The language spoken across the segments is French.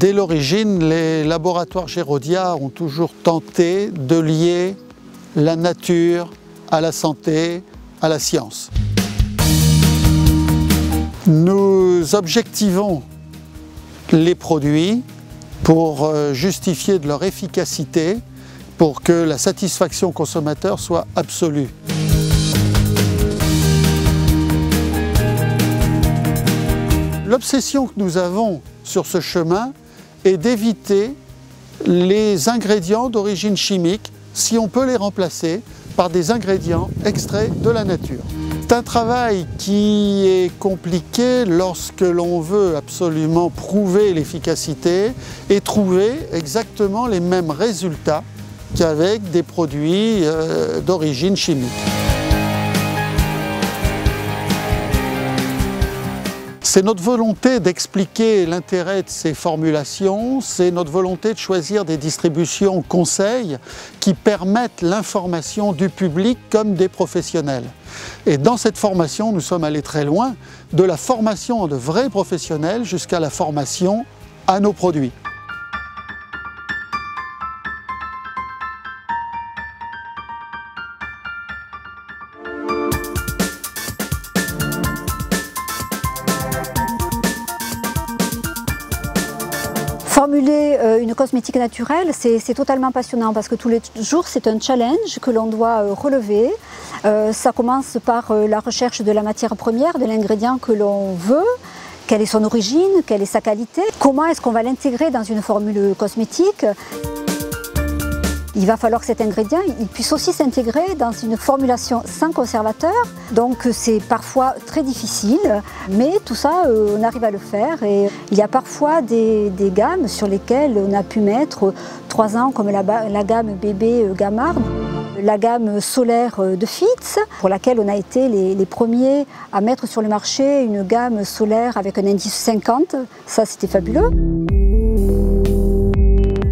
Dès l'origine, les laboratoires Gerodia ont toujours tenté de lier la nature à la santé, à la science. Nous objectivons les produits pour justifier de leur efficacité, pour que la satisfaction consommateur soit absolue. L'obsession que nous avons sur ce chemin est d'éviter les ingrédients d'origine chimique si on peut les remplacer par des ingrédients extraits de la nature. C'est un travail qui est compliqué lorsque l'on veut absolument prouver l'efficacité et trouver exactement les mêmes résultats qu'avec des produits d'origine chimique. C'est notre volonté d'expliquer l'intérêt de ces formulations, c'est notre volonté de choisir des distributions conseils qui permettent l'information du public comme des professionnels. Et dans cette formation, nous sommes allés très loin, de la formation de vrais professionnels jusqu'à la formation à nos produits. Formuler une cosmétique naturelle, c'est totalement passionnant parce que tous les jours, c'est un challenge que l'on doit relever. Ça commence par la recherche de la matière première, de l'ingrédient que l'on veut, quelle est son origine, quelle est sa qualité, comment est-ce qu'on va l'intégrer dans une formule cosmétique. Il va falloir que cet ingrédient il puisse aussi s'intégrer dans une formulation sans conservateur. Donc c'est parfois très difficile, mais tout ça, on arrive à le faire. Et il y a parfois des gammes sur lesquelles on a pu mettre 3 ans, comme la gamme bébé Gamard, la gamme solaire de Fitz, pour laquelle on a été les premiers à mettre sur le marché une gamme solaire avec un indice 50. Ça, c'était fabuleux.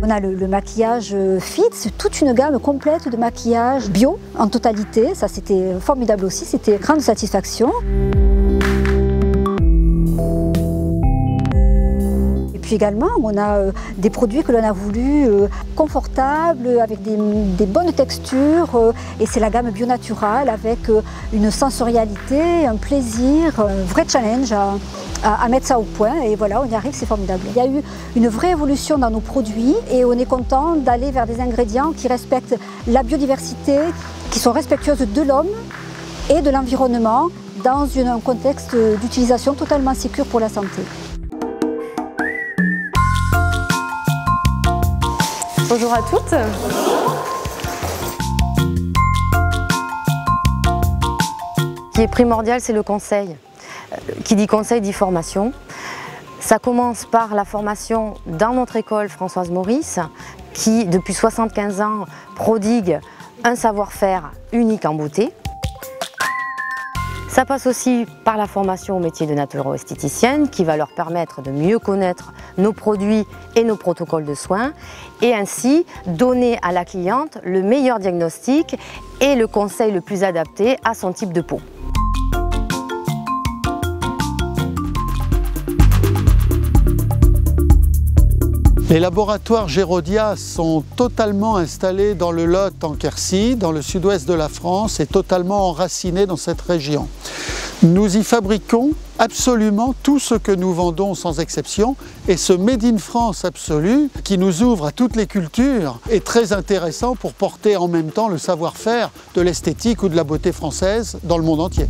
On a le maquillage Fitz, toute une gamme complète de maquillage bio en totalité. Ça, c'était formidable aussi, c'était grande satisfaction. Et puis également, on a des produits que l'on a voulu confortables, avec des bonnes textures. Et c'est la gamme Bio Natural avec une sensorialité, un plaisir, un vrai challenge à mettre ça au point, et voilà, on y arrive, c'est formidable. Il y a eu une vraie évolution dans nos produits et on est content d'aller vers des ingrédients qui respectent la biodiversité, qui sont respectueuses de l'homme et de l'environnement dans un contexte d'utilisation totalement sécure pour la santé. Bonjour à toutes. Ce qui est primordial, c'est le conseil. Qui dit conseil dit formation. Ça commence par la formation dans notre école Françoise Maurice, qui depuis 75 ans prodigue un savoir-faire unique en beauté. Ça passe aussi par la formation au métier de naturo-esthéticienne, qui va leur permettre de mieux connaître nos produits et nos protocoles de soins, et ainsi donner à la cliente le meilleur diagnostic et le conseil le plus adapté à son type de peau. Les laboratoires Gerodia sont totalement installés dans le Lot en Quercy, dans le sud-ouest de la France, et totalement enracinés dans cette région. Nous y fabriquons absolument tout ce que nous vendons sans exception, et ce Made in France absolu, qui nous ouvre à toutes les cultures, est très intéressant pour porter en même temps le savoir-faire de l'esthétique ou de la beauté française dans le monde entier.